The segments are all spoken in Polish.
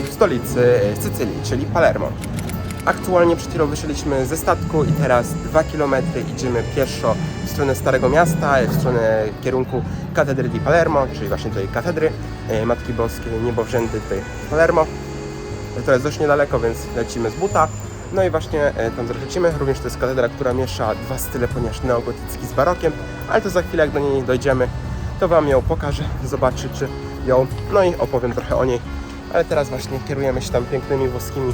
W stolicy Sycylii, czyli Palermo. Aktualnie przed chwilą wyszliśmy ze statku i teraz 2 km idziemy pieszo w stronę Starego Miasta, w stronę kierunku Katedry di Palermo, czyli właśnie tej katedry Matki Boskiej Niebowziętej tutaj w Palermo. To jest dość niedaleko, więc lecimy z buta. No i właśnie tam lecimy. Również to jest katedra, która miesza dwa style, ponieważ neogotycki z barokiem, ale to za chwilę, jak do niej dojdziemy, to Wam ją pokażę, zobaczycie ją, no i opowiem trochę o niej. Ale teraz właśnie kierujemy się tam pięknymi włoskimi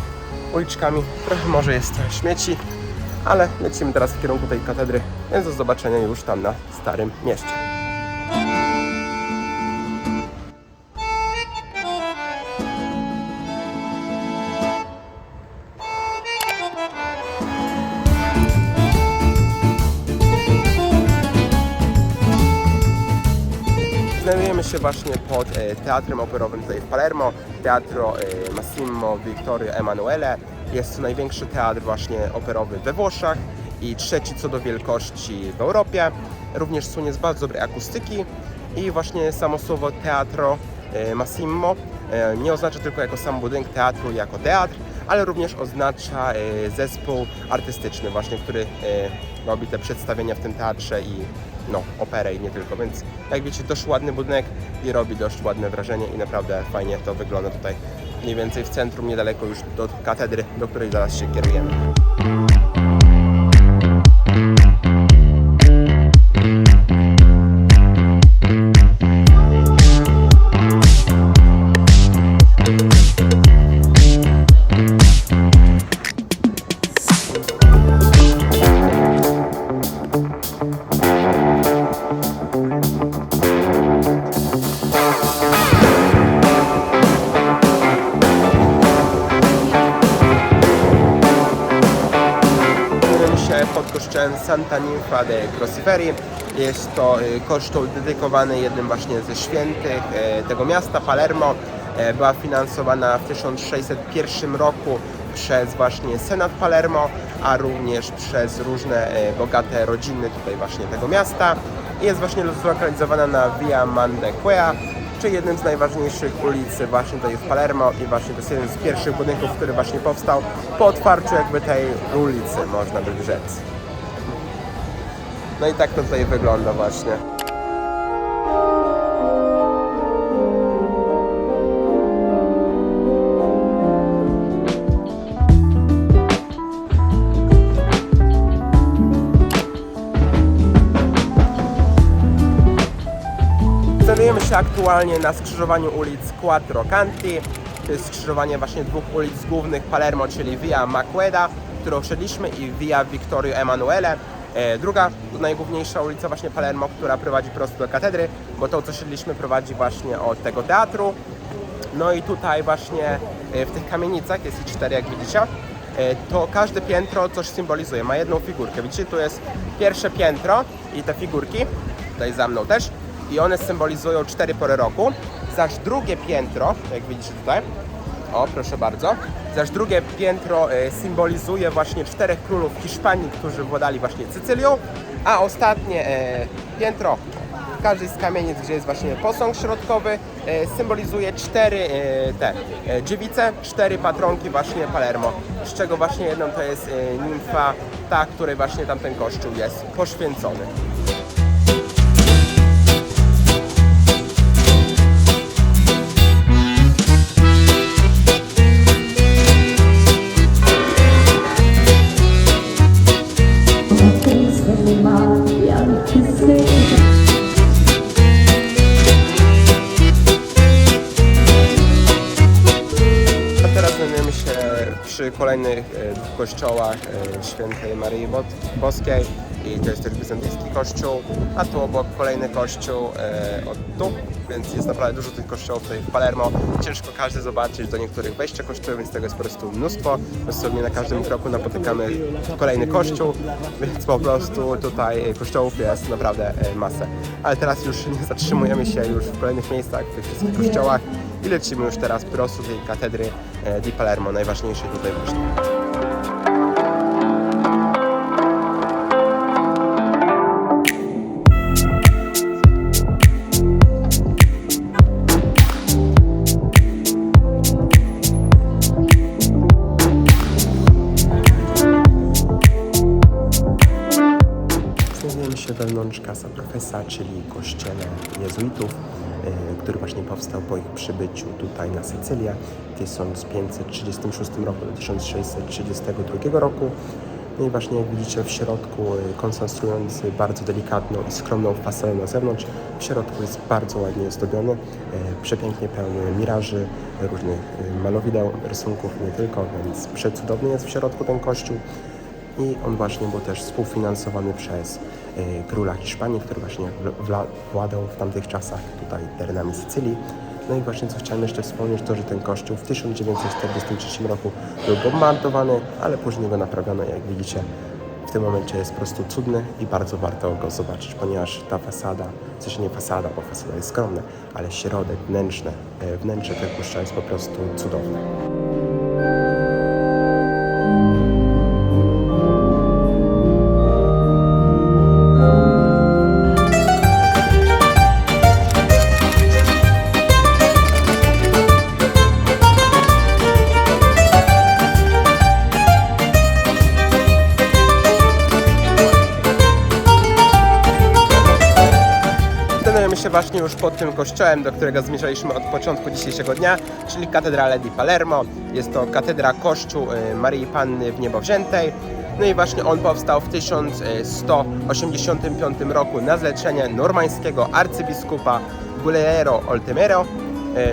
uliczkami. Trochę może jest śmieci, ale lecimy teraz w kierunku tej katedry, więc do zobaczenia już tam na Starym Mieście. Znajdujemy się właśnie pod teatrem operowym tutaj w Palermo, Teatro Massimo Vittorio Emanuele. Jest to największy teatr właśnie operowy we Włoszech i trzeci co do wielkości w Europie. Również słynie z bardzo dobrej akustyki i właśnie samo słowo Teatro Massimo nie oznacza tylko jako sam budynek teatru, jako teatr, ale również oznacza zespół artystyczny właśnie, który robi te przedstawienia w tym teatrze i operę i nie tylko, więc jak widzicie, dość ładny budynek i robi dość ładne wrażenie i naprawdę fajnie to wygląda tutaj mniej więcej w centrum, niedaleko już do katedry, do której zaraz się kierujemy. Pod kościołem Santa Ninfa de Crociferi. Jest to kościół dedykowany jednym właśnie ze świętych tego miasta, Palermo. Była finansowana w 1601 roku przez właśnie Senat Palermo, a również przez różne bogate rodziny tutaj właśnie tego miasta. Jest właśnie zlokalizowana na Via Mandequea, czyli jednym z najważniejszych ulic właśnie tutaj w Palermo i właśnie to jest jeden z pierwszych budynków, który właśnie powstał po otwarciu jakby tej ulicy, można by rzec. No i tak to tutaj wygląda właśnie. Znajdujemy się aktualnie na skrzyżowaniu ulic Quattro Canti. To jest skrzyżowanie właśnie dwóch ulic głównych Palermo, czyli Via Maqueda, którą szedliśmy, i Via Vittorio Emanuele. Druga, najgłówniejsza ulica właśnie Palermo, która prowadzi prosto do katedry, bo to, co szedliśmy, prowadzi właśnie od tego teatru. No i tutaj właśnie w tych kamienicach, jest ich 4 jak widzicie, to każde piętro coś symbolizuje, ma jedną figurkę. Widzicie, tu jest pierwsze piętro i te figurki, tutaj za mną też, i one symbolizują 4 pory roku, zaś drugie piętro, jak widzicie tutaj, o proszę bardzo, zaś drugie piętro symbolizuje właśnie 4 królów Hiszpanii, którzy władali właśnie Sycylią, a ostatnie piętro w każdej z kamienic, gdzie jest właśnie posąg środkowy, symbolizuje 4 dziewice, 4 patronki właśnie Palermo, z czego właśnie jedną to jest nimfa, ta, której właśnie tamten kościół jest poświęcony. przy kolejnych kościołach Świętej Maryi Boskiej i to jest też bizantyjski kościół, a tu obok kolejny kościół od tu, więc jest naprawdę dużo tych kościołów tutaj w Palermo. Ciężko każdy zobaczyć, do niektórych wejścia kościoły, więc tego jest po prostu mnóstwo. Dosłownie na każdym kroku napotykamy kolejny kościół, więc po prostu tutaj kościołów jest naprawdę masę. Ale teraz już nie zatrzymujemy się już w kolejnych miejscach, w tych wszystkich kościołach i lecimy już teraz prosto do tej katedry di Palermo, najważniejszej tutaj właśnie. Znajdujemy się wewnątrz Casa Professa, czyli kościele jezuitów, który właśnie powstał po ich przybyciu tutaj na Sycylię w 1536 roku do 1632 roku. No i właśnie jak widzicie w środku, konstruując bardzo delikatną i skromną fasadę na zewnątrz, w środku jest bardzo ładnie zdobiony, przepięknie pełny miraży, różnych malowideł, rysunków, nie tylko, więc przecudowny jest w środku ten kościół. I on właśnie był też współfinansowany przez króla Hiszpanii, który właśnie władał w tamtych czasach tutaj terenami Sycylii. No i właśnie co chciałem jeszcze wspomnieć, to że ten kościół w 1943 roku był bombardowany, ale później go naprawiono. Jak widzicie, w tym momencie jest po prostu cudny i bardzo warto go zobaczyć, ponieważ ta fasada, w sensie nie fasada, bo fasada jest skromna, ale środek, wnętrze tego kościoła jest po prostu cudowne. Znajdujemy się właśnie już pod tym kościołem, do którego zmierzaliśmy od początku dzisiejszego dnia, czyli Catedrale di Palermo. Jest to katedra kościół Maryi Panny w Niebowziętej. No i właśnie on powstał w 1185 roku na zlecenie normańskiego arcybiskupa Guglielmo Oltemero.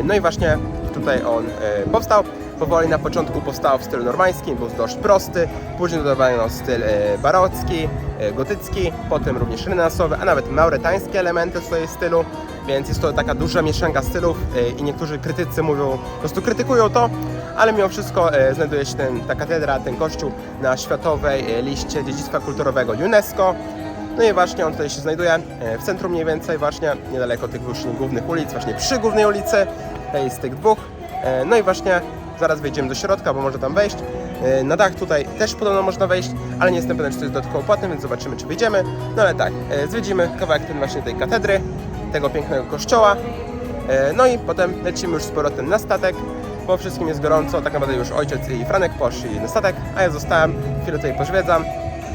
No i właśnie tutaj on powstał. Powoli na początku powstał w stylu normańskim, był dość prosty, później dodawano styl barocki, gotycki, potem również renesansowy, a nawet mauretańskie elementy w swojej stylu, więc jest to taka duża mieszanka stylów i niektórzy krytycy mówią, po prostu krytykują to, ale mimo wszystko znajduje się ta katedra, ten kościół na światowej liście dziedzictwa kulturowego UNESCO. No i właśnie on tutaj się znajduje w centrum mniej więcej właśnie, niedaleko tych głównych ulic, właśnie przy głównej ulicy, tej z tych dwóch. No i właśnie zaraz wejdziemy do środka, bo można tam wejść. Na dach tutaj też podobno można wejść, ale nie jestem pewien, czy to jest dodatkowo płatne, więc zobaczymy, czy wyjdziemy. No ale tak, zwiedzimy kawałek ten właśnie tej katedry, tego pięknego kościoła. No i potem lecimy już z powrotem na statek, bo wszystkim jest gorąco. Tak naprawdę już ojciec i Franek poszli na statek, a ja zostałem, chwilę tutaj pozwiedzam.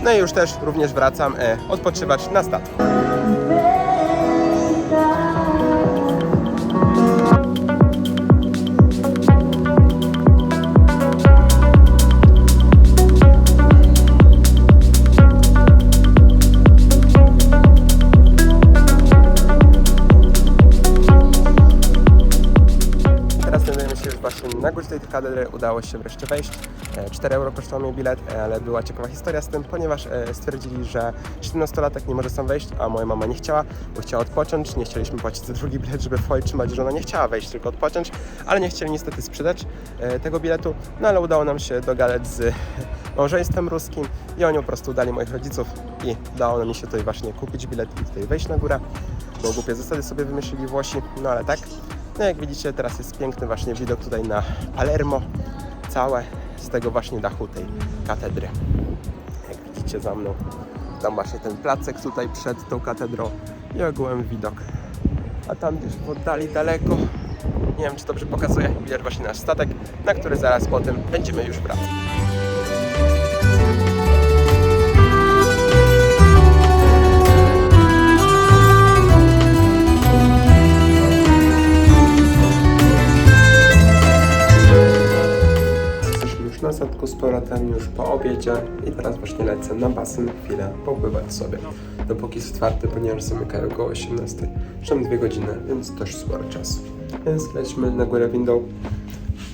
No i już też również wracam odpoczywać na statku. Na górze tej katedry udało się wreszcie wejść. 4 euro kosztował mnie bilet, ale była ciekawa historia z tym, ponieważ stwierdzili, że 17-latek nie może sam wejść, a moja mama nie chciała, bo chciała odpocząć. Nie chcieliśmy płacić za drugi bilet, żeby wchodzić, że ona nie chciała wejść, tylko odpocząć, ale nie chcieli niestety sprzedać tego biletu, no ale udało nam się dogadać z małżeństwem ruskim i oni po prostu dali moich rodziców i udało nam się tutaj właśnie kupić bilet i tutaj wejść na górę, bo głupie zasady sobie wymyślili Włosi, no ale tak. No jak widzicie, teraz jest piękny właśnie widok tutaj na Palermo, całe z tego właśnie dachu tej katedry. Jak widzicie za mną, tam właśnie ten placek tutaj przed tą katedrą i ogółem widok. A tam gdzieś w oddali daleko, nie wiem czy dobrze pokazuję, widać właśnie nasz statek, na który zaraz potem będziemy już wracać. Na statku z powrotem już po obiedzie i teraz właśnie lecę na basen chwilę popływać sobie, dopóki jest otwarty, ponieważ zamykają go o 18. Zresztą 2 godziny, więc dość sporo czasu. Więc lećmy na górę windą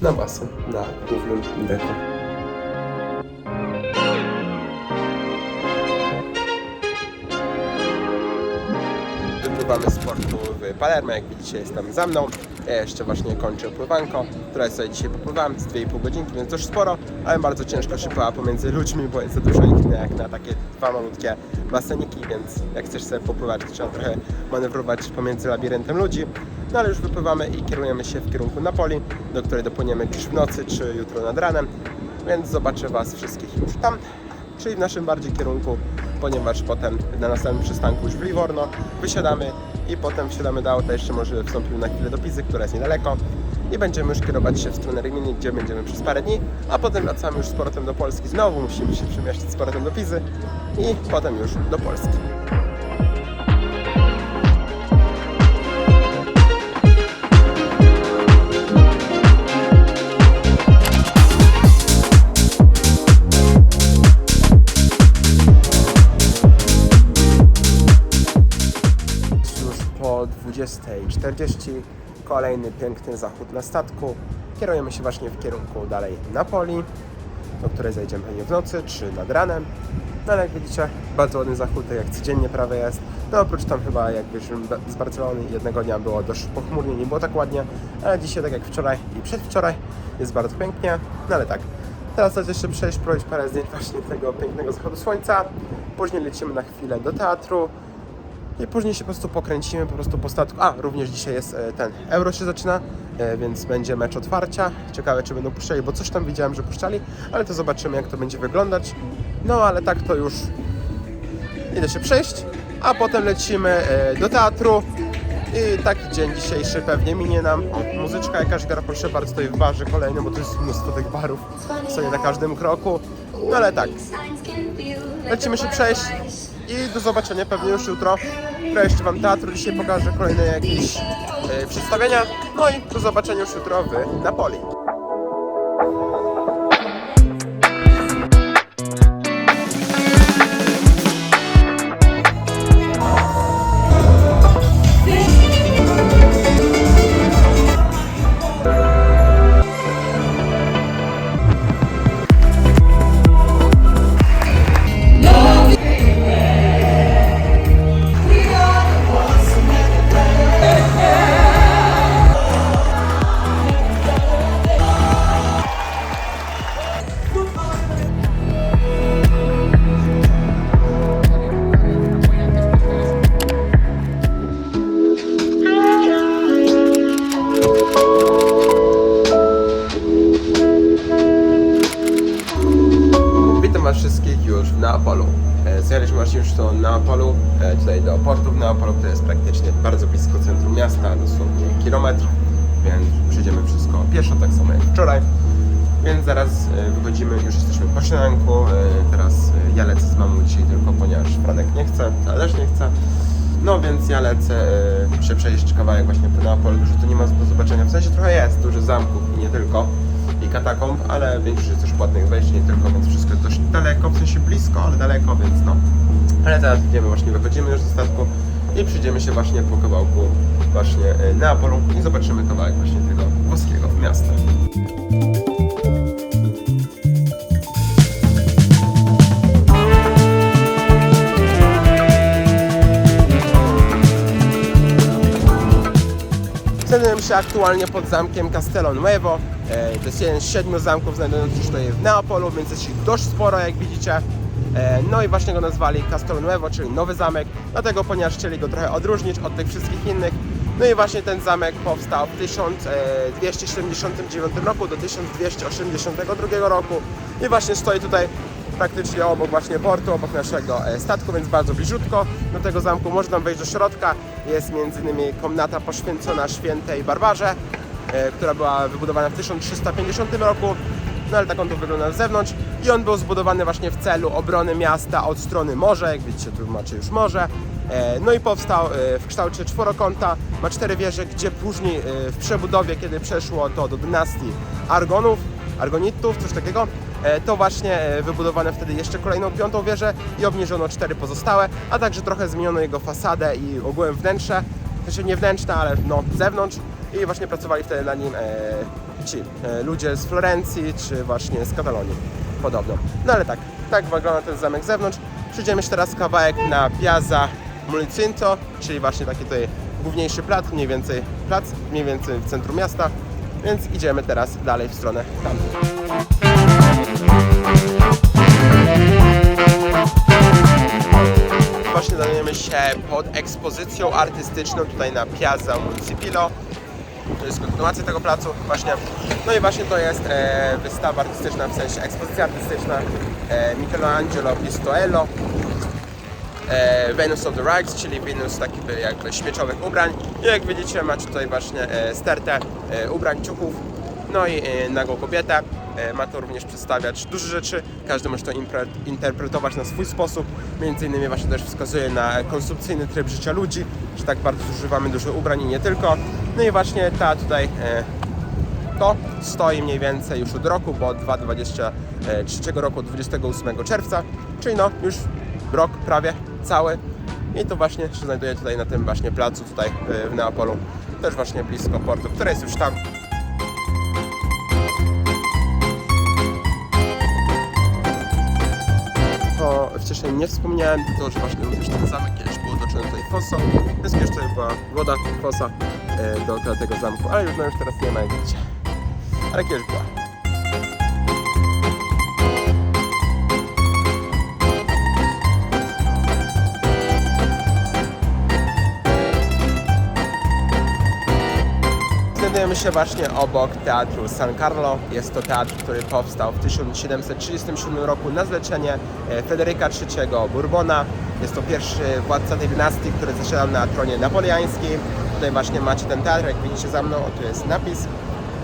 na basen, na głównym deku. napływamy z portu w Palermo, jak widzicie jest tam za mną. Ja jeszcze właśnie kończę pływanko, które sobie dzisiaj popływałem z 2,5 godzinki, więc dość sporo, ale bardzo ciężko się pływa pomiędzy ludźmi, bo jest za dużo ich jak na takie dwa malutkie baseniki, więc jak chcesz sobie popływać, to trzeba trochę manewrować pomiędzy labiryntem ludzi. No ale już wypływamy i kierujemy się w kierunku Napoli, do której dopłyniemy dziś w nocy czy jutro nad ranem, więc zobaczę Was wszystkich już tam, czyli w naszym bardziej kierunku, ponieważ potem na następnym przystanku już w Livorno wysiadamy i potem wsiadamy do auta, jeszcze może wstąpimy na chwilę do Pizy, która jest niedaleko i będziemy już kierować się w stronę Rimini, gdzie będziemy przez parę dni, a potem wracamy już z powrotem do Polski, znowu musimy się przemieszczać z powrotem do Pizy i potem już do Polski. Po 20:40 kolejny piękny zachód na statku. Kierujemy się właśnie w kierunku dalej Napoli, do której zajdziemy pewnie w nocy czy nad ranem. No ale jak widzicie, bardzo ładny zachód, jak codziennie prawie jest. No oprócz tam chyba jak wyszliśmy z Barcelony jednego dnia było dość pochmurnie, nie było tak ładnie, ale dzisiaj tak jak wczoraj i przedwczoraj jest bardzo pięknie. No ale tak, teraz chcę jeszcze przejść, prowadzić parę zdjęć właśnie tego pięknego zachodu słońca. Później lecimy na chwilę do teatru. I później się po prostu pokręcimy po statku. A, również dzisiaj jest ten Euro się zaczyna, więc będzie mecz otwarcia. Ciekawe, czy będą puszczali, bo coś tam widziałem, że puszczali, ale to zobaczymy, jak to będzie wyglądać. No, ale tak to już idę się przejść, a potem lecimy do teatru. I taki dzień dzisiejszy pewnie minie nam. O, muzyczka jakaś gra, proszę bardzo, tutaj w barze kolejnym, bo to jest mnóstwo tych barów, stoję na każdym kroku. No ale tak, lecimy się przejść. I do zobaczenia pewnie już jutro. Jeszcze Wam teatru, dzisiaj pokażę kolejne jakieś przedstawienia. No i do zobaczenia już jutro w Napoli. Wszystkich już w Neapolu. Zjechaliśmy właśnie już do Neapolu, tutaj do portu w Neapolu, który jest praktycznie bardzo blisko centrum miasta, dosłownie kilometr, więc przejdziemy wszystko pieszo, tak samo jak wczoraj. Więc zaraz wychodzimy, już jesteśmy po śniadanku. Teraz ja lecę z mamą dzisiaj tylko, ponieważ Franek nie chce, ale też nie chce. No więc ja lecę się przejść kawałek właśnie po Neapolu, że tu nie ma do zobaczenia, w sensie trochę jest dużo zamków i nie tylko. I katakomb, ale większość jest też płatnych wejść, nie tylko, więc wszystko jest dość daleko, w sensie blisko, ale daleko, więc no. Ale teraz idziemy, właśnie wychodzimy już ze statku i przyjdziemy się właśnie po kawałku właśnie Neapolu i zobaczymy kawałek właśnie tego włoskiego miasta. Znajduję się aktualnie pod zamkiem Castello Nuovo. To jest jeden z 7 zamków znajdujących się tutaj w Neapolu, więc jest ich dość sporo, jak widzicie. No i właśnie go nazwali Castello Nuovo, czyli nowy zamek, dlatego ponieważ chcieli go trochę odróżnić od tych wszystkich innych. No i właśnie ten zamek powstał w 1279 roku do 1282 roku i właśnie stoi tutaj praktycznie obok właśnie portu, obok naszego statku, więc bardzo bliziutko do tego zamku. Można wejść do środka, jest m.in. komnata poświęcona świętej Barbarze, która była wybudowana w 1350 roku, no ale tak on tu wygląda z zewnątrz i on był zbudowany właśnie w celu obrony miasta od strony morza, jak widzicie tu macie już morze, no i powstał w kształcie czworokąta, ma 4 wieże, gdzie później w przebudowie, kiedy przeszło to do dynastii Argonitów, coś takiego, to właśnie wybudowano wtedy jeszcze kolejną 5. wieżę i obniżono 4 pozostałe, a także trochę zmieniono jego fasadę i ogółem wnętrze, w sensie nie wnętrzne, ale no zewnątrz i właśnie pracowali wtedy na nim ci ludzie z Florencji czy właśnie z Katalonii podobno. No ale tak wygląda ten zamek z zewnątrz. Przyjdziemy się teraz kawałek na Piazza Mulcinto, czyli właśnie taki tutaj główniejszy plac mniej więcej w centrum miasta, więc idziemy teraz dalej w stronę tam. Właśnie znajdujemy się pod ekspozycją artystyczną tutaj na Piazza Municipio. To jest kontynuacja tego placu właśnie. No i właśnie to jest wystawa artystyczna, w sensie ekspozycja artystyczna Michelangelo Pistoello, Venus of the Rags, czyli Wenus takich jakby śmieciowych ubrań. I jak widzicie, macie tutaj właśnie stertę ubrań, ciuchów, no i nagą kobietę. Ma to również przedstawiać dużo rzeczy, każdy może to interpretować na swój sposób. Między innymi właśnie też wskazuje na konsumpcyjny tryb życia ludzi, że tak bardzo zużywamy dużo ubrań i nie tylko. No i właśnie ta tutaj to stoi mniej więcej już od roku, bo od 2023 roku, od 28 czerwca, czyli no już rok prawie cały. I to właśnie się znajduje tutaj na tym właśnie placu tutaj w Neapolu, też właśnie blisko portu, który jest już tam. To wcześniej nie wspomniałem, to że właśnie również ten zamek kiedyś był otoczony tutaj fosą, więc kiedyś tutaj była woda, fosa dookoła tego zamku, ale już, no już teraz nie ma, jak widzicie, ale kiedyś była. Znajdujemy się właśnie obok Teatru San Carlo. Jest to teatr, który powstał w 1737 roku na zlecenie Fryderyka III Bourbona. Jest to pierwszy władca tej dynastii, który zasiadał na tronie napoleońskim. Tutaj właśnie macie ten teatr, jak widzicie za mną, tu jest napis.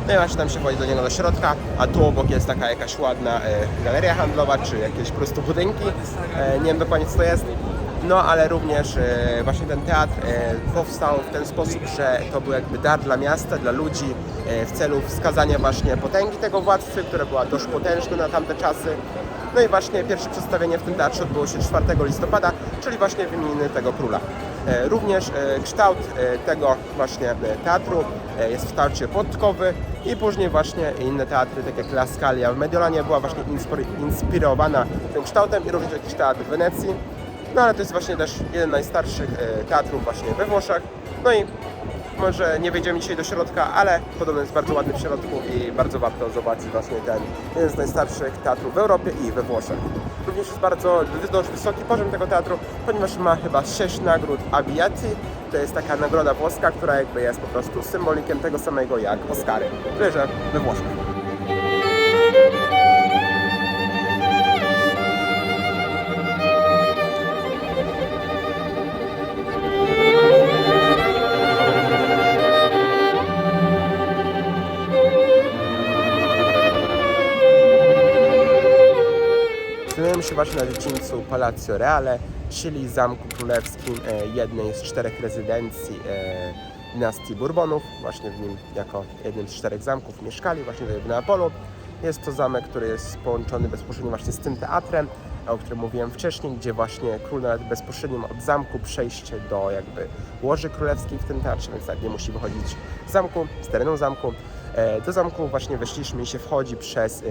No i właśnie tam się wchodzi do niego do środka, a tu obok jest taka jakaś ładna galeria handlowa, czy jakieś po prostu budynki. Nie wiem dokładnie co to jest. No ale również właśnie ten teatr powstał w ten sposób, że to był jakby dar dla miasta, dla ludzi w celu wskazania właśnie potęgi tego władcy, która była dość potężna na tamte czasy. No i właśnie pierwsze przedstawienie w tym teatrze odbyło się 4 listopada, czyli właśnie w imieniny tego króla. Również kształt tego właśnie teatru jest w kształcie podkowy i później właśnie inne teatry, tak jak La Scala w Mediolanie, była właśnie inspirowana tym kształtem i również jakiś teatr w Wenecji. No ale to jest właśnie też jeden z najstarszych teatrów właśnie we Włoszech. No i może nie wejdziemy dzisiaj do środka, ale podobno jest bardzo ładny w środku i bardzo warto zobaczyć właśnie ten jeden z najstarszych teatrów w Europie i we Włoszech. Również jest dość wysoki poziom tego teatru, ponieważ ma chyba 6 nagród Abbiati. To jest taka nagroda włoska, która jakby jest po prostu symbolikiem tego samego jak Oscary, tyle że we Włoszech. Znajdujemy się właśnie na dziedzińcu Palazzo Reale, czyli Zamku Królewskim, jednej z 4 rezydencji dynastii Bourbonów. Właśnie w nim jako jednym z 4 zamków mieszkali właśnie tutaj w Neapolu. Jest to zamek, który jest połączony bezpośrednio właśnie z tym teatrem, o którym mówiłem wcześniej, gdzie właśnie król nawet bezpośrednio od zamku przejście do jakby łoży królewskiej w tym teatrze, więc tak nie musi wychodzić z zamku, z terenu zamku. Do zamku właśnie weszliśmy i się wchodzi przez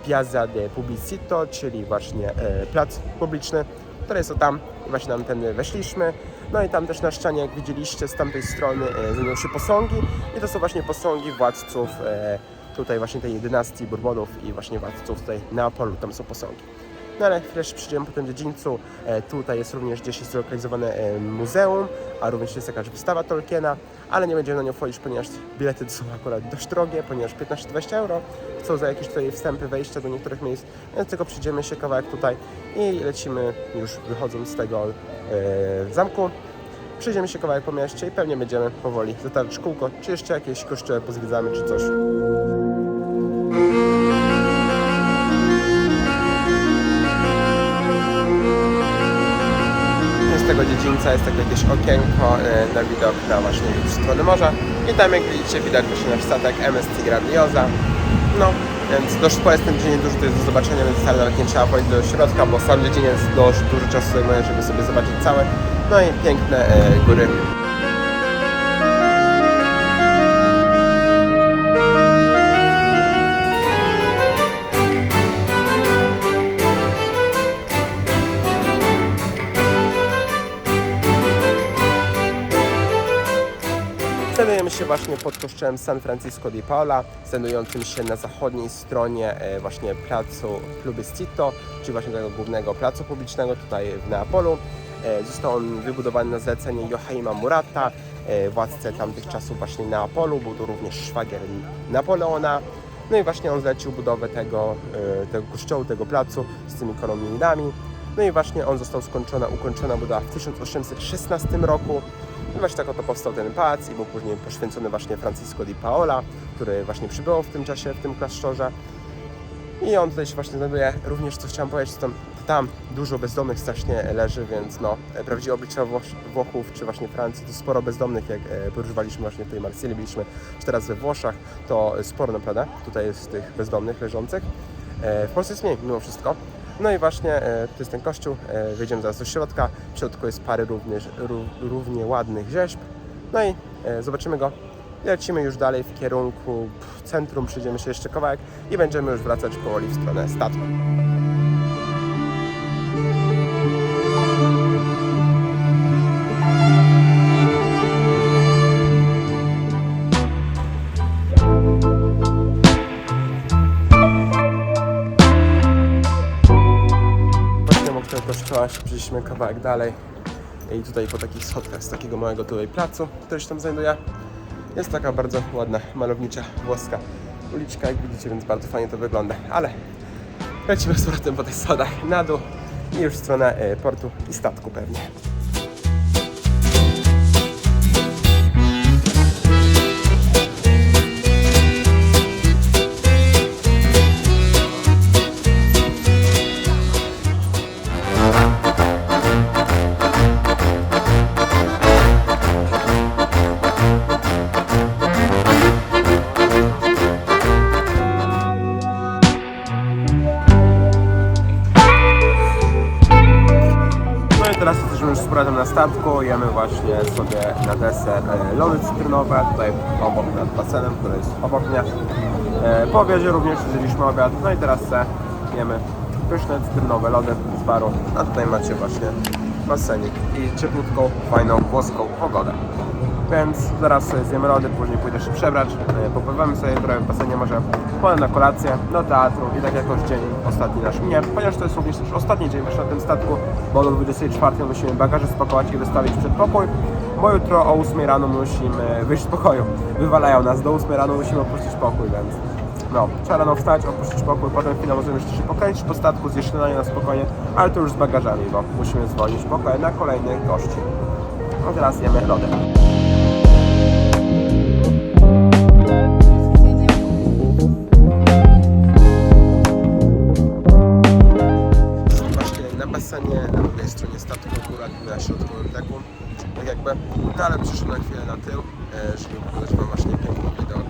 Piazza de Pubblicito, czyli właśnie plac publiczny, który jest o tam i właśnie tam tędy weszliśmy. No i tam też na ścianie, jak widzieliście, z tamtej strony znajdują się posągi i to są właśnie posągi władców tutaj właśnie tej dynastii Bourbonów i właśnie władców tutaj Neapolu, tam są posągi. No ale chwilę przyjdziemy po tym dziedzińcu. Tutaj jest również gdzieś zlokalizowane muzeum, a również jest jakaś wystawa Tolkiena, ale nie będziemy na nią wchodzić, ponieważ bilety są akurat dość drogie, ponieważ 15-20 euro chcą za jakieś tutaj wstępy, wejścia do niektórych miejsc, więc tylko przyjdziemy się kawałek tutaj i lecimy już wychodząc z tego zamku. Przyjdziemy się kawałek po mieście i pewnie będziemy powoli zataczać kółko, czy jeszcze jakieś kościoły pozwiedzamy, czy coś. Z tego dziedzińca jest takie jakieś okienko na widok na właśnie stronę morza i tam jak widzicie widać właśnie nasz statek MSC Grandiosa. No, więc dość sporo jest ten dzień, dużo to jest do zobaczenia, więc wcale nawet nie trzeba wchodzić do środka, bo sam dzień jest dość dużo czasu zajmuje, żeby sobie zobaczyć całe. No i piękne góry. Znajdujemy się właśnie pod kościołem San Francisco di Paola, znajdującym się na zachodniej stronie właśnie placu Plebiscito, czyli właśnie tego głównego placu publicznego tutaj w Neapolu. Został on wybudowany na zlecenie Joachima Murata, władcę tamtych czasów właśnie Neapolu, był to również szwagier Napoleona. No i właśnie on zlecił budowę tego kościołu, tego placu z tymi kolumnidami. No i właśnie on został ukończona budowa w 1816 roku. I właśnie tak oto powstał ten pałac i był później poświęcony właśnie Francisco di Paola, który właśnie przybył w tym czasie, w tym klasztorze. I on tutaj się właśnie znajduje. Również co chciałem powiedzieć, to tam dużo bezdomnych strasznie leży, więc no, prawdziwe oblicze Włochów, czy właśnie Francji, to sporo bezdomnych, jak podróżowaliśmy właśnie tutaj w Marsylii, byliśmy czy teraz we Włoszech, to sporo naprawdę tutaj jest tych bezdomnych leżących. W Polsce jest mniej mimo wszystko. No i właśnie to jest ten kościół, wejdziemy zaraz do środka, w środku jest parę równie ładnych rzeźb. No i zobaczymy go. Lecimy już dalej w kierunku centrum, przyjdziemy się jeszcze kawałek i będziemy już wracać powoli w stronę statku. Właśnie obok tego kościoła przyjdziemy kawałek dalej i tutaj po takich schodkach z takiego małego tutaj placu, który się tam znajduje. Jest taka bardzo ładna, malownicza, włoska uliczka, jak widzicie, więc bardzo fajnie to wygląda. Ale lecimy z powrotem po tych schodach na dół i już w stronę portu i statku pewnie. Teraz jesteśmy już z powrotem na statku, jemy właśnie sobie na deser lody cytrynowe, tutaj obok nad basenem, który jest obok mnie. Po obiedzie również zjedliśmy obiad, no i teraz jemy pyszne cytrynowe lody z baru, a tutaj macie właśnie basenik i cieplutką, fajną włoską pogodę. Więc zaraz sobie zjemy lody, później pójdę się przebrać, popływamy sobie trochę w basenie, może potem na kolację, do teatru i tak jakoś dzień ostatni nasz minie, ponieważ to jest również też ostatni dzień właśnie na tym statku, bo do 24 musimy bagaże spakować i wystawić przed pokój, bo jutro o 8 rano musimy wyjść z pokoju. Wywalają nas, do 8 rano musimy opuścić pokój, więc no, trzeba rano wstać, opuścić pokój, potem chwilę możemy jeszcze się pokręcić po statku, zjeść śniadanie na spokojnie, ale to już z bagażami, bo musimy zwolnić pokoje na kolejnych gości. No teraz jemy lody. Na basenie, na drugiej stronie statku, akurat na środkowym deku, tak jakby, no ale przyszłem na chwilę na tył, żeby pokazać wam właśnie piękny widok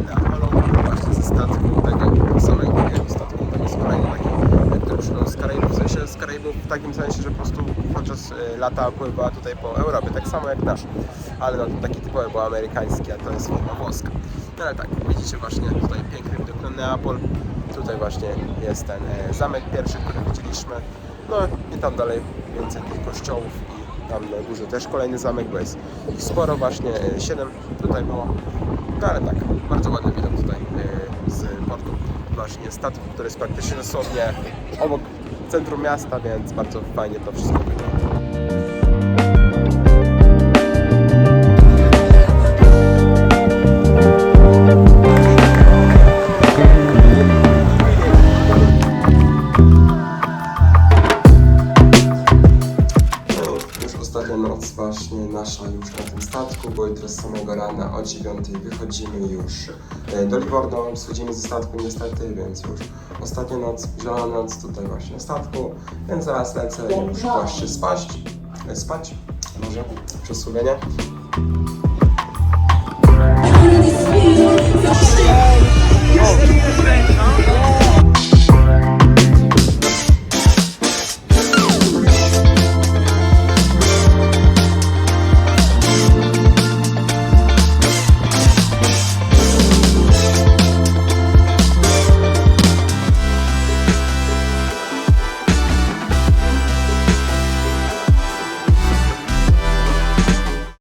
Neapolu, właśnie ze statku, tego samego statku, tego samego takiego, który przylął z Karaibów, w sensie z Karaibów w takim sensie, że po prostu podczas lata pływała tutaj po Europie, tak samo jak nasz, ale no to taki typowy, bo amerykański, a to jest firma włoska. No ale tak, widzicie właśnie tutaj piękny widok na Neapol, tutaj właśnie jest ten zamek pierwszy, który widzieliśmy. No i tam dalej więcej tych kościołów i tam na górze też kolejny zamek, bo jest ich sporo właśnie, 7 tutaj było. No ale tak, bardzo ładny widok tutaj z portu właśnie statku, który jest praktycznie dosłownie obok centrum miasta, więc bardzo fajnie to wszystko wygląda. Noc właśnie nasza już na tym statku, bo jutro z samego rana o 9 wychodzimy już do Livorno, schodzimy ze statku niestety, więc już ostatnia noc, zielona noc tutaj właśnie na statku, więc zaraz lecę już właśnie spać, może przesłuchanie.